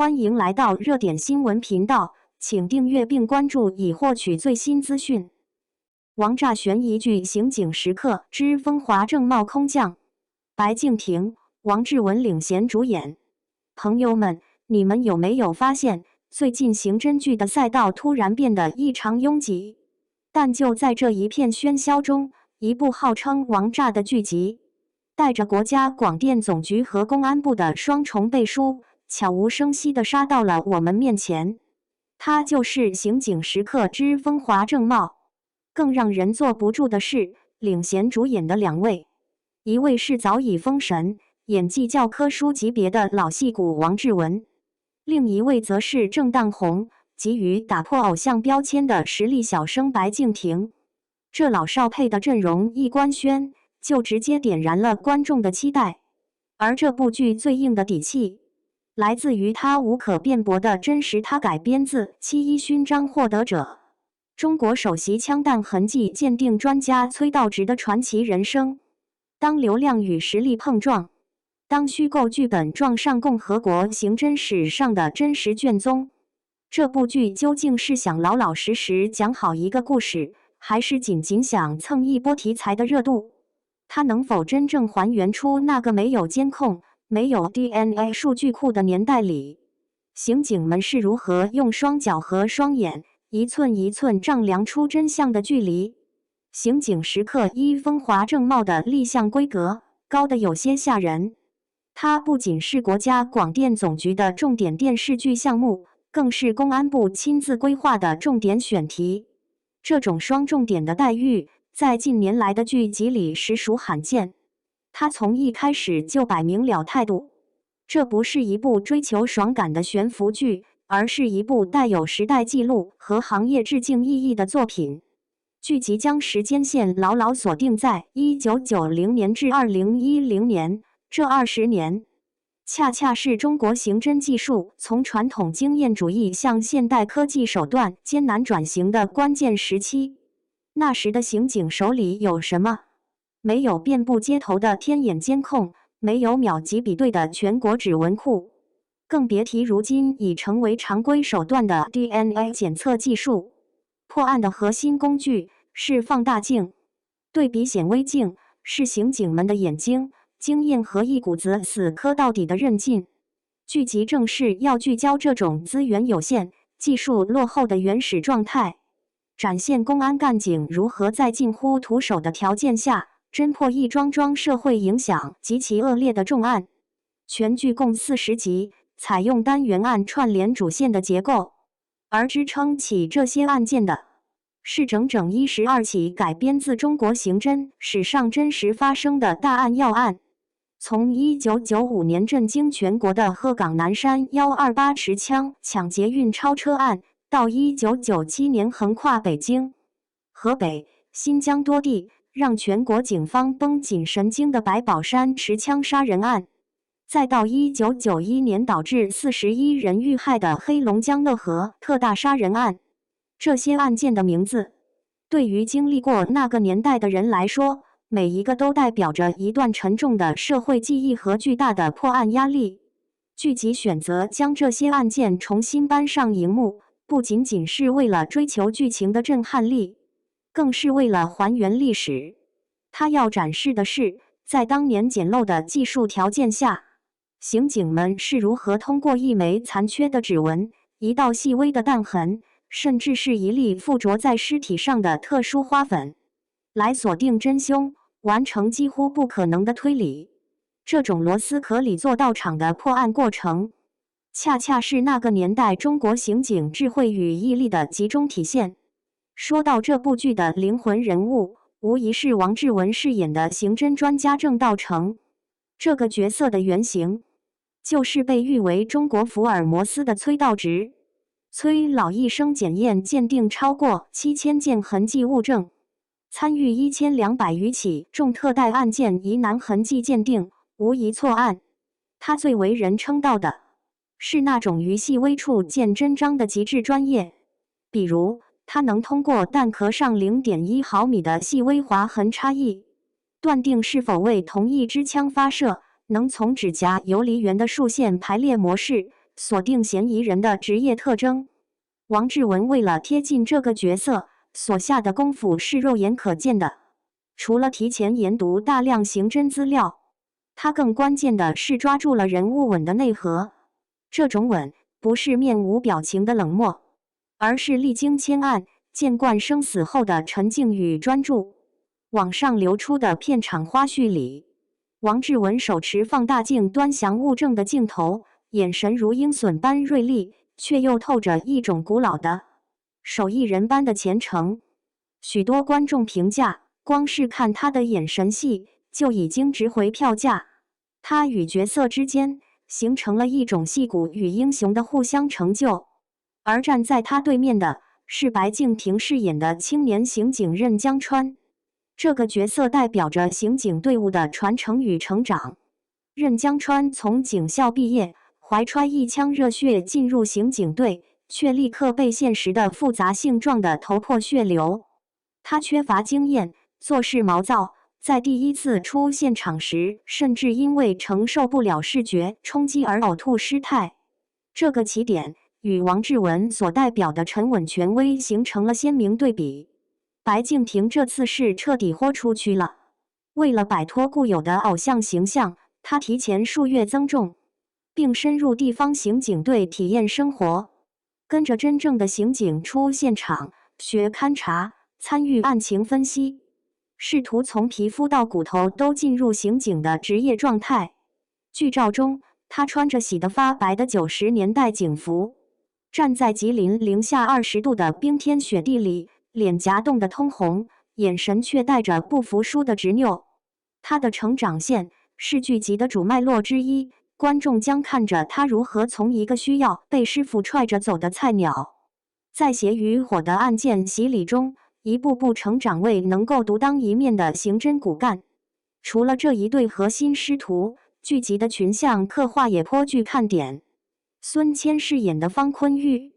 欢迎来到热点新闻频道，请订阅并关注以获取最新资讯。王炸悬疑剧《刑警时刻之风华正茂空降》，白敬亭、王志文领衔主演。朋友们，你们有没有发现，最近刑侦剧的赛道突然变得异常拥挤？但就在这一片喧嚣中，一部号称王炸的剧集，带着国家广电总局和公安部的双重背书，悄无声息地杀到了我们面前。它就是《刑警时刻之风华正茂》。更让人坐不住的是，领衔主演的两位，一位是早已封神、演技教科书级别的老戏骨王志文，另一位则是正当红、急于打破偶像标签的实力小生白敬亭。这老少配的阵容一官宣，就直接点燃了观众的期待。而这部剧最硬的底气，来自于它无可辩驳的真实。它改编自《7·1勋章获得者》中国首席枪弹痕迹鉴定专家崔道直的传奇人生。当流量与实力碰撞，当虚构剧本撞上共和国刑侦史上的真实卷宗，这部剧究竟是想老老实实讲好一个故事，还是仅仅想蹭一波题材的热度？它能否真正还原出那个没有监控、没有 DNA 数据库的年代里，刑警们是如何用双脚和双眼一寸一寸丈量出真相的距离？刑警时刻一风华正茂的立项规格高得有些吓人。它不仅是国家广电总局的重点电视剧项目，更是公安部亲自规划的重点选题。这种双重点的待遇，在近年来的剧集里实属罕见。他从一开始就摆明了态度，这不是一部追求爽感的悬浮剧，而是一部带有时代记录和行业致敬意义的作品。剧集将时间线牢牢锁定在1990年至2010年，这20年，恰恰是中国刑侦技术从传统经验主义向现代科技手段艰难转型的关键时期。那时的刑警手里有什么？没有遍布街头的天眼监控，没有秒级比对的全国指纹库，更别提如今已成为常规手段的 DNA 检测技术。破案的核心工具是放大镜，对比显微镜是刑警们的眼睛、经验和一股子死磕到底的韧劲。剧集正是要聚焦这种资源有限、技术落后的原始状态，展现公安干警如何在近乎徒手的条件下侦破一桩桩社会影响极其恶劣的重案。全剧共40集，采用单元案串联主线的结构，而支撑起这些案件的是整整12起改编自中国刑侦史上真实发生的大案要案。从1995年震惊全国的鹤岗南山128持枪抢劫运钞车案，到1997年横跨北京、河北、新疆多地，让全国警方绷紧神经的白宝山持枪杀人案，再到1991年导致41人遇害的黑龙江乐和特大杀人案。这些案件的名字，对于经历过那个年代的人来说，每一个都代表着一段沉重的社会记忆和巨大的破案压力。剧集选择将这些案件重新搬上荧幕，不仅仅是为了追求剧情的震撼力，更是为了还原历史。它要展示的是，在当年简陋的技术条件下，刑警们是如何通过一枚残缺的指纹、一道细微的弹痕，甚至是一粒附着在尸体上的特殊花粉，来锁定真凶，完成几乎不可能的推理。这种螺丝壳里做到场的破案过程，恰恰是那个年代中国刑警智慧与毅力的集中体现。说到这部剧的灵魂人物，无疑是王志文饰演的刑侦专家郑道成。这个角色的原型，就是被誉为中国福尔摩斯的崔道直。崔老一生检验鉴定超过7000件痕迹物证，参与1200余起重特带案件疑难痕迹鉴定，无一错案。他最为人称道的是那种于细微处见真章的极致专业，比如他能通过弹壳上0.1毫米的细微划痕差异，断定是否为同一支枪发射，能从指甲游离圆的竖线排列模式锁定嫌疑人的职业特征。王志文为了贴近这个角色，所下的功夫是肉眼可见的。除了提前研读大量刑侦资料，他更关键的是抓住了人物稳的内核。这种稳不是面无表情的冷漠，而是历经千案、见惯生死后的沉静与专注。网上流出的片场花絮里，王志文手持放大镜端详物证的镜头，眼神如鹰隼般锐利，却又透着一种古老的手艺人般的虔诚。许多观众评价，光是看他的眼神戏就已经值回票价。他与角色之间形成了一种戏骨与英雄的互相成就，而站在他对面的是白敬亭饰演的青年刑警任江川。这个角色代表着刑警队伍的传承与成长。任江川从警校毕业，怀揣一腔热血进入刑警队，却立刻被现实的复杂性撞得头破血流。他缺乏经验，做事毛躁，在第一次出现场时，甚至因为承受不了视觉冲击而呕吐失态。这个起点与王志文所代表的沉稳权威形成了鲜明对比。白敬亭这次是彻底豁出去了。为了摆脱固有的偶像形象，他提前数月增重，并深入地方刑警队体验生活，跟着真正的刑警出现场，学勘查，参与案情分析，试图从皮肤到骨头都进入刑警的职业状态。剧照中，他穿着洗得发白的90年代警服，站在吉林零下20度的冰天雪地里，脸颊冻得通红，眼神却带着不服输的执拗。他的成长线是剧集的主脉络之一，观众将看着他如何从一个需要被师傅踹着走的菜鸟，在血与火的案件洗礼中，一步步成长为能够独当一面的刑侦骨干。除了这一对核心师徒，剧集的群像刻画也颇具看点。孙谦饰演的方坤玉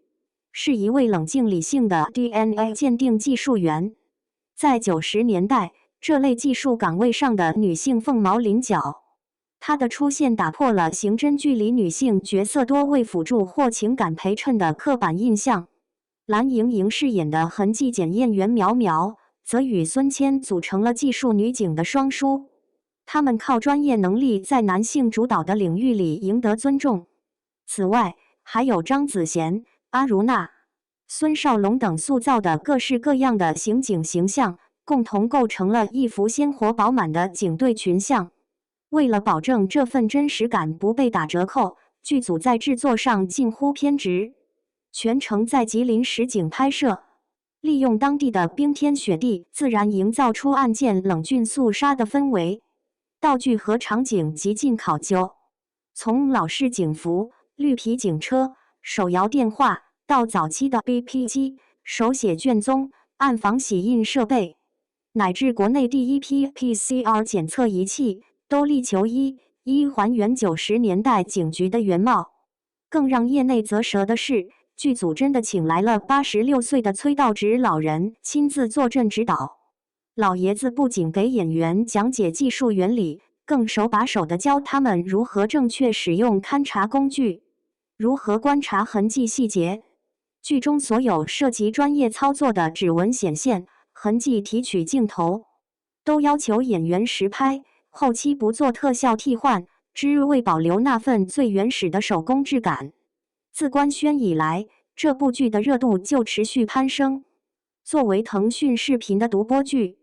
是一位冷静理性的 DNA 鉴定技术员，在90年代，这类技术岗位上的女性凤毛麟角。她的出现打破了刑侦剧里女性角色多为辅助或情感陪衬的刻板印象。蓝盈莹饰演的痕迹检验员苗苗，则与孙谦组成了技术女警的双姝。他们靠专业能力在男性主导的领域里赢得尊重。此外，还有张子贤、阿如那、孙少龙等塑造的各式各样的刑警形象，共同构成了一幅鲜活饱满的警队群像。为了保证这份真实感不被打折扣，剧组在制作上近乎偏执，全程在吉林实景拍摄，利用当地的冰天雪地，自然营造出案件冷峻肃杀的氛围。道具和场景极尽考究，从老式警服、绿皮警车、手摇电话到早期的 BP 机、手写卷宗、暗房洗印设备，乃至国内第一批 PCR 检测仪器，都力求一还原90年代警局的原貌。更让业内啧舌的是，剧组真的请来了86岁的崔道直老人亲自坐镇指导。老爷子不仅给演员讲解技术原理，更手把手地教他们如何正确使用勘查工具，如何观察痕迹细节。剧中所有涉及专业操作的指纹显现、痕迹提取镜头，都要求演员实拍，后期不做特效替换，只为保留那份最原始的手工质感。自官宣以来，这部剧的热度就持续攀升。作为腾讯视频的独播剧，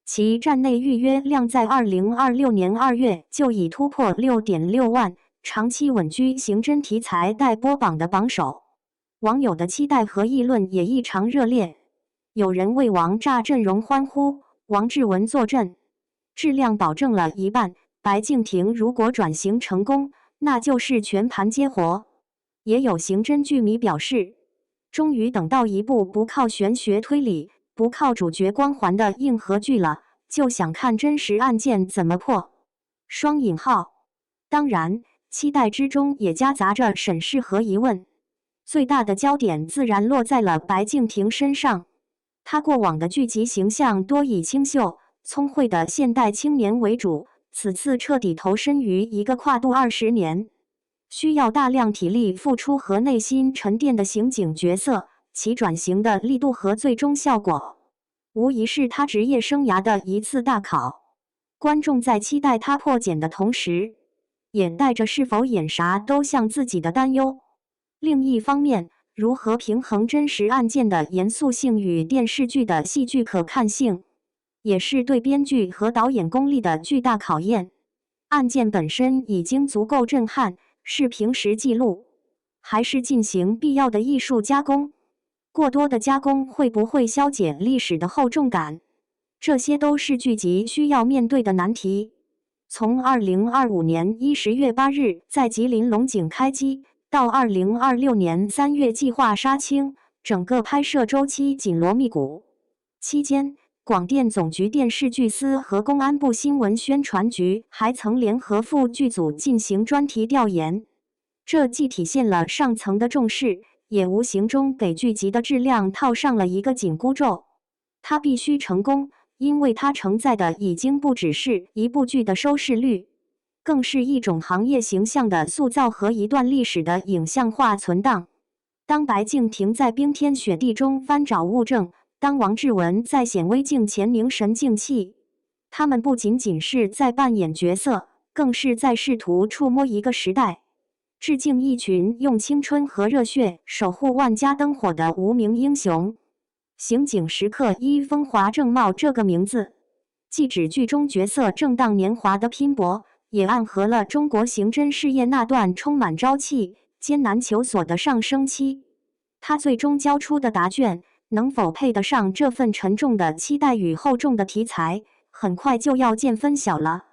其站内预约量在2026年2月就已突破6.6万，长期稳居刑侦题材待播榜的榜首。网友的期待和议论也异常热烈，有人为王炸阵容欢呼，王志文坐镇，质量保证了一半。白敬亭如果转型成功，那就是全盘接活。也有刑侦剧迷表示，终于等到一部不靠玄学推理、不靠主角光环的硬核剧了，就想看真实案件怎么破。双引号。当然，期待之中也夹杂着审视和疑问。最大的焦点自然落在了白敬亭身上。他过往的剧集形象多以清秀、聪慧的现代青年为主，此次彻底投身于一个跨度20年、需要大量体力付出和内心沉淀的刑警角色，其转型的力度和最终效果，无疑是他职业生涯的一次大考。观众在期待他破茧的同时，也带着是否演啥都像自己的担忧。另一方面，如何平衡真实案件的严肃性与电视剧的戏剧可看性，也是对编剧和导演功力的巨大考验。案件本身已经足够震撼，是平时记录，还是进行必要的艺术加工？过多的加工会不会消减历史的厚重感？这些都是剧集需要面对的难题。从2025年10月8日在吉林龙井开机，到2026年3月计划杀青，整个拍摄周期紧锣密鼓。期间，广电总局电视剧司和公安部新闻宣传局还曾联合副剧组进行专题调研，这既体现了上层的重视，也无形中给剧集的质量套上了一个紧箍咒。它必须成功，因为它承载的已经不只是一部剧的收视率，更是一种行业形象的塑造和一段历史的影像化存档。当白敬亭在冰天雪地中翻找物证，当王志文在显微镜前凝神静气，他们不仅仅是在扮演角色，更是在试图触摸一个时代，致敬一群用青春和热血守护万家灯火的无名英雄。刑警时刻1风华正茂这个名字，既指剧中角色正当年华的拼搏，也暗合了中国刑侦事业那段充满朝气、艰难求索的上升期。他最终交出的答卷能否配得上这份沉重的期待与厚重的题材，很快就要见分晓了。